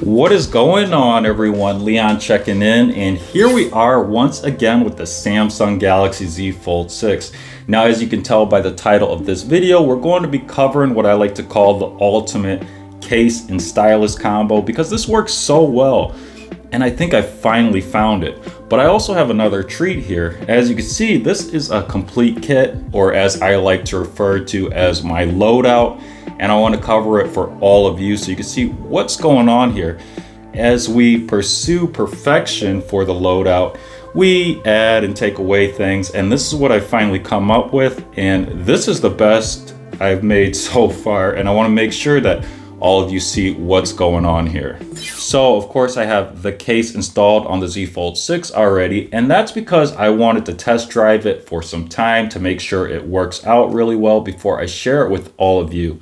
What is going on, everyone? Leon checking in, and here we are once again with the Samsung Galaxy Z Fold6. Now, as you can tell by the title of this video, we're going to be covering what I like to call the ultimate case and stylus combo because this works so well, and I think I finally found it. But I also have another treat here. As you can see, this is a complete kit, or as I like to refer to as my loadout, and I want to cover it for all of you so you can see what's going on here. As we pursue perfection for the loadout, we add and take away things, and this is what I finally come up with, and this is the best I've made so far, and I want to make sure that all of you see what's going on here. So of course I have the case installed on the Z Fold6 already, and that's because I wanted to test drive it for some time to make sure it works out really well before I share it with all of you.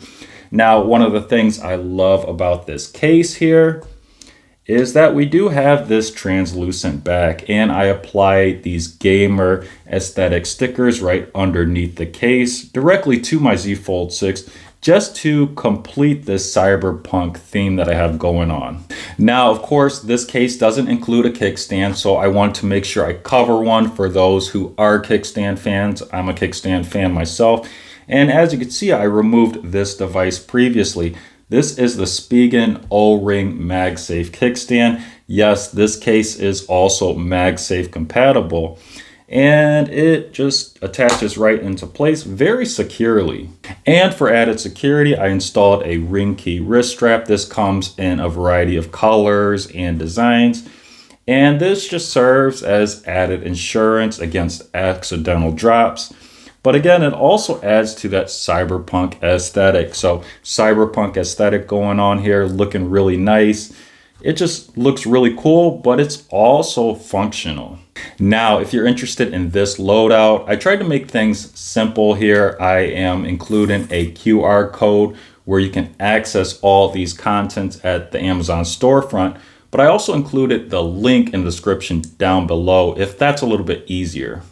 Now, one of the things I love about this case here is that we do have this translucent back, and I apply these gamer aesthetic stickers right underneath the case directly to my Z Fold6 just to complete this cyberpunk theme that I have going on. Now, of course, this case doesn't include a kickstand, so I want to make sure I cover one for those who are kickstand fans. I'm a kickstand fan myself. And as you can see, I removed this device previously. This is the SPen O-ring MagSafe kickstand. Yes, this case is also MagSafe compatible, and it just attaches right into place very securely. And for added security, I installed a ring key wrist strap. This comes in a variety of colors and designs, and this just serves as added insurance against accidental drops. But again, it also adds to that cyberpunk aesthetic. So cyberpunk aesthetic going on here, looking really nice. It just looks really cool, but it's also functional. Now, if you're interested in this loadout, I tried to make things simple here. I am including a QR code where you can access all these contents at the Amazon storefront, but I also included the link in the description down below if that's a little bit easier.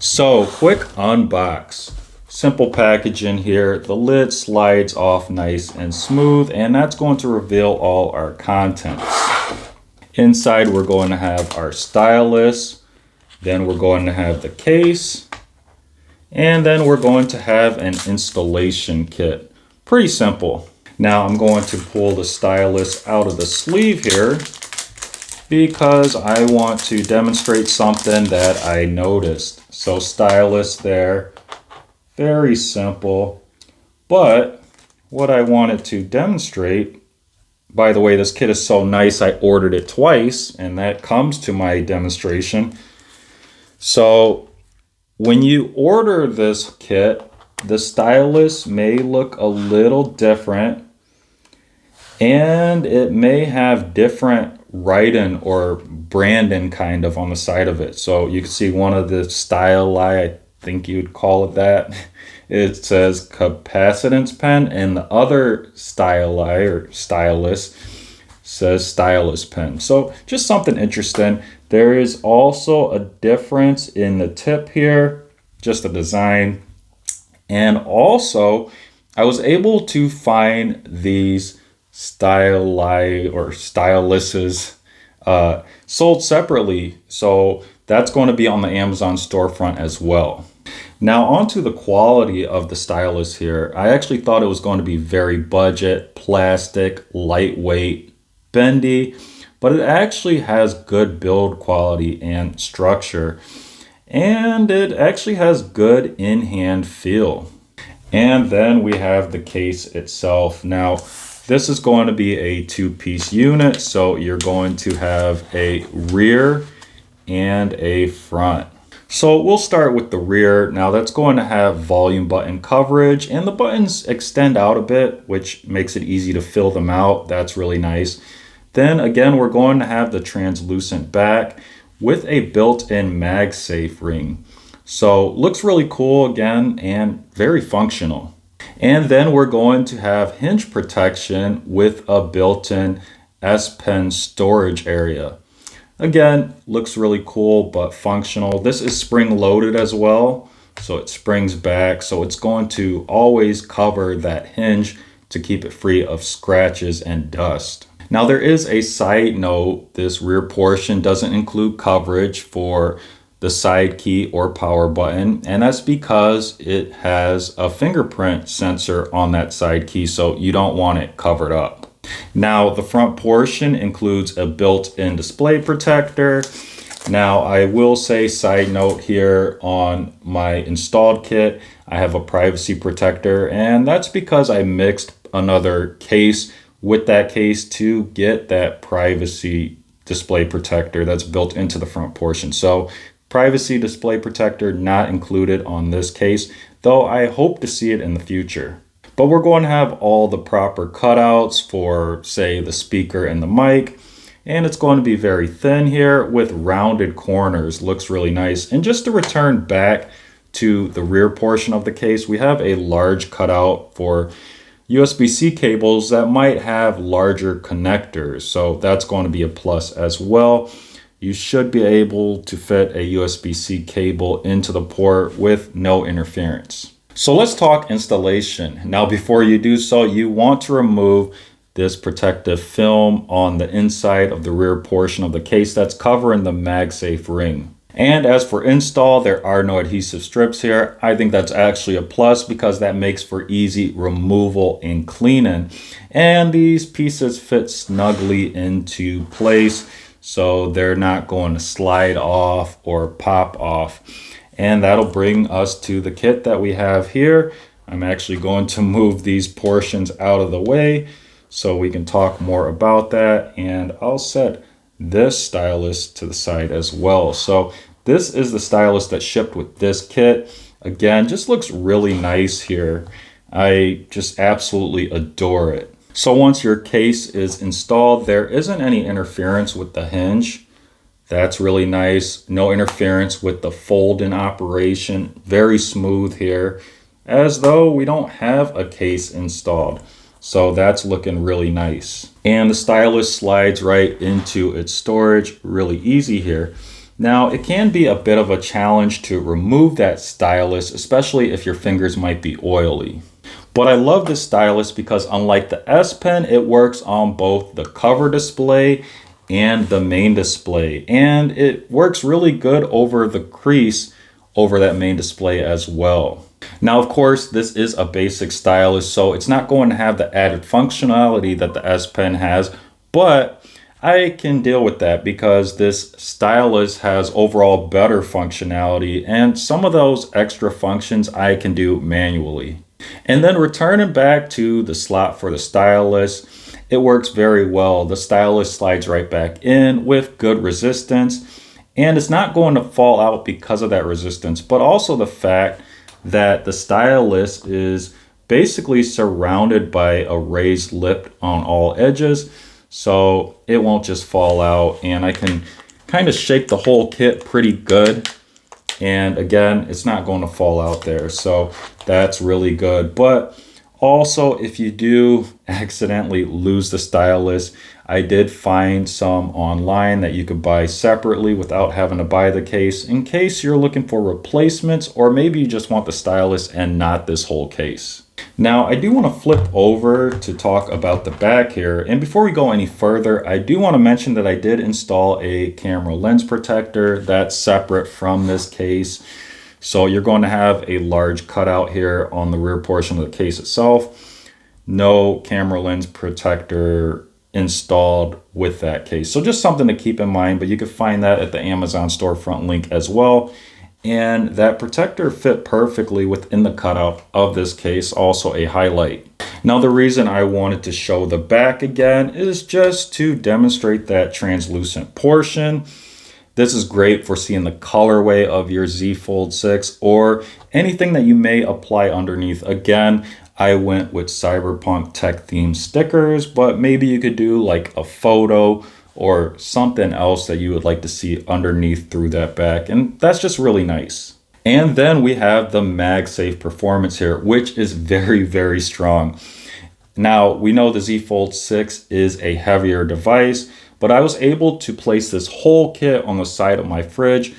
So, quick unbox. Simple packaging here. The lid slides off nice and smooth, and that's going to reveal all our contents. Inside, we're going to have our stylus, then we're going to have the case, and then we're going to have an installation kit. Pretty simple. Now, I'm going to pull the stylus out of the sleeve here because I want to demonstrate something that I noticed. So stylus there, very simple. But what I wanted to demonstrate, by the way, this kit is so nice, I ordered it twice, and that comes to my demonstration. So when you order this kit, the stylus may look a little different, and it may have different writing or branding kind of on the side of it. So you can see one of the styli, I think you'd call it that. It says capacitance pen, and the other styli or stylus says stylus pen. So just something interesting. There is also a difference in the tip here, just the design. And also I was able to find these styli or styluses sold separately, so that's going to be on the Amazon storefront as well. Now onto the quality of the stylus here. I actually thought it was going to be very budget, plastic, lightweight, bendy, but it actually has good build quality and structure, and it actually has good in-hand feel. And then we have the case itself. Now, this is going to be a two-piece unit, so you're going to have a rear and a front. So we'll start with the rear. Now that's going to have volume button coverage, and the buttons extend out a bit, which makes it easy to fill them out. That's really nice. Then again, we're going to have the translucent back with a built-in MagSafe ring. So looks really cool again, and very functional. And then we're going to have hinge protection with a built-in SPen storage area. Again, looks really cool, but functional. This is spring loaded as well, so it springs back. So it's going to always cover that hinge to keep it free of scratches and dust. Now there is a side note, this rear portion doesn't include coverage for the side key or power button, and that's because it has a fingerprint sensor on that side key, so you don't want it covered up. Now the front portion includes a built-in display protector. Now I will say, side note here, on my installed kit I have a privacy protector, and that's because I mixed another case with that case to get that privacy display protector that's built into the front portion. So privacy display protector not included on this case, though I hope to see it in the future. But we're going to have all the proper cutouts for, say, the speaker and the mic. And it's going to be very thin here with rounded corners. Looks really nice. And just to return back to the rear portion of the case, we have a large cutout for USB-C cables that might have larger connectors. So that's going to be a plus as well. You should be able to fit a USB-C cable into the port with no interference. So let's talk installation. Now, before you do so, you want to remove this protective film on the inside of the rear portion of the case that's covering the MagSafe ring. And as for install, there are no adhesive strips here. I think that's actually a plus because that makes for easy removal and cleaning. And these pieces fit snugly into place, so they're not going to slide off or pop off. And that'll bring us to the kit that we have here. I'm actually going to move these portions out of the way so we can talk more about that. And I'll set this stylus to the side as well. So this is the stylus that shipped with this kit. Again, just looks really nice here. I just absolutely adore it. So once your case is installed, there isn't any interference with the hinge. That's really nice. No interference with the fold-in operation. Very smooth here, as though we don't have a case installed. So that's looking really nice. And the stylus slides right into its storage, really easy here. Now, it can be a bit of a challenge to remove that stylus, especially if your fingers might be oily. But I love this stylus because unlike the SPen, it works on both the cover display and the main display. And it works really good over the crease over that main display as well. Now, of course, this is a basic stylus, so it's not going to have the added functionality that the SPen has, but I can deal with that because this stylus has overall better functionality, and some of those extra functions I can do manually. And then returning back to the slot for the stylus, it works very well. The stylus slides right back in with good resistance, and it's not going to fall out because of that resistance, but also the fact that the stylus is basically surrounded by a raised lip on all edges, so it won't just fall out. And I can kind of shake the whole kit pretty good, and again, it's not going to fall out there, so that's really good. But also, if you do accidentally lose the stylus, I did find some online that you could buy separately without having to buy the case, in case you're looking for replacements, or maybe you just want the stylus and not this whole case. Now, I do want to flip over to talk about the back here. And before we go any further, I do want to mention that I did install a camera lens protector that's separate from this case. So you're going to have a large cutout here on the rear portion of the case itself. No camera lens protector installed with that case. So just something to keep in mind, but you can find that at the Amazon storefront link as well. And that protector fit perfectly within the cutout of this case, also a highlight. Now, the reason I wanted to show the back again is just to demonstrate that translucent portion. This is great for seeing the colorway of your Z Fold 6 or anything that you may apply underneath. Again, I went with Cyberpunk tech themed stickers, but maybe you could do like a photo or something else that you would like to see underneath through that back. And that's just really nice. And then we have the MagSafe performance here, which is very, very strong. Now, we know the Z Fold 6 is a heavier device, but I was able to place this whole kit on the side of my fridge,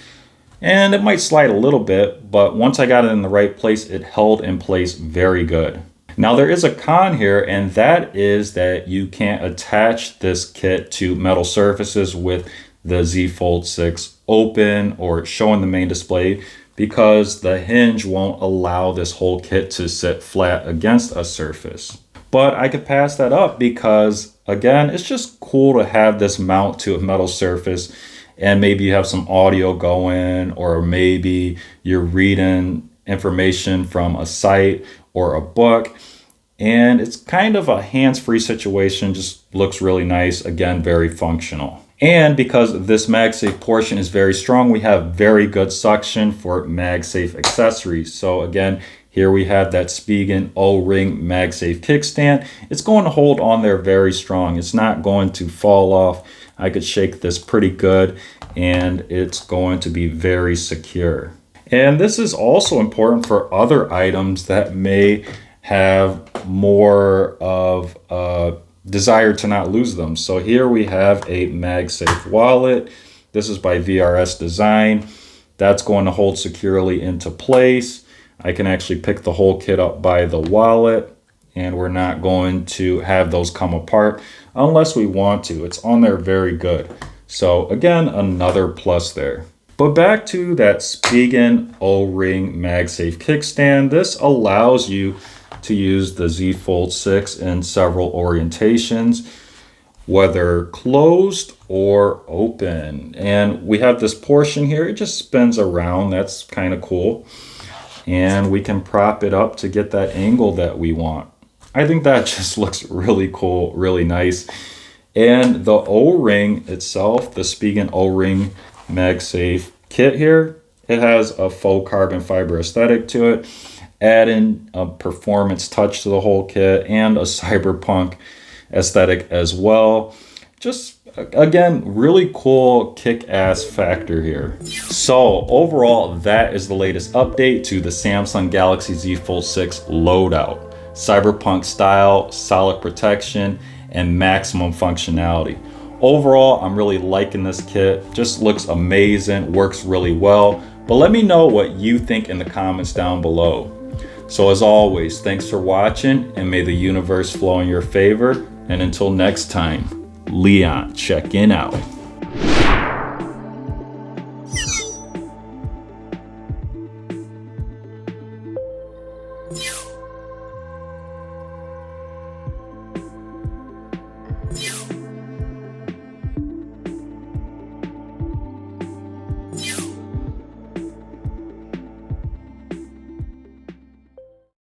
and it might slide a little bit, but once I got it in the right place, it held in place very good. Now there is a con here, and that is that you can't attach this kit to metal surfaces with the Z Fold 6 open or showing the main display, because the hinge won't allow this whole kit to sit flat against a surface. But I could pass that up because, again, it's just cool to have this mount to a metal surface, and maybe you have some audio going, or maybe you're reading information from a site or a book, and it's kind of a hands-free situation. Just looks really nice. Again, very functional. And because this MagSafe portion is very strong, we have very good suction for MagSafe accessories. So again, here we have that SPen O-ring MagSafe kickstand. It's going to hold on there very strong. It's not going to fall off. I could shake this pretty good, and it's going to be very secure. And this is also important for other items that may have more of a desire to not lose them. So here we have a MagSafe wallet. This is by VRS Design. That's going to hold securely into place. I can actually pick the whole kit up by the wallet, and we're not going to have those come apart unless we want to. It's on there very good. So again, another plus there. But back to that SPen O-ring MagSafe kickstand. This allows you to use the Z Fold 6 in several orientations, whether closed or open. And we have this portion here, it just spins around. That's kind of cool. And we can prop it up to get that angle that we want. I think that just looks really cool, really nice. And the O-ring itself, the SPen O-ring MagSafe kit here, it has a faux carbon fiber aesthetic to it, adding a performance touch to the whole kit and a cyberpunk aesthetic as well. Just again, really cool kick-ass factor here. So overall, that is the latest update to the Samsung Galaxy Z Fold 6 loadout. Cyberpunk style, solid protection, and maximum functionality. Overall, I'm really liking this kit. Just looks amazing, works really well. But let me know what you think in the comments down below. So as always, thanks for watching, and may the universe flow in your favor. And until next time, Leon checking out.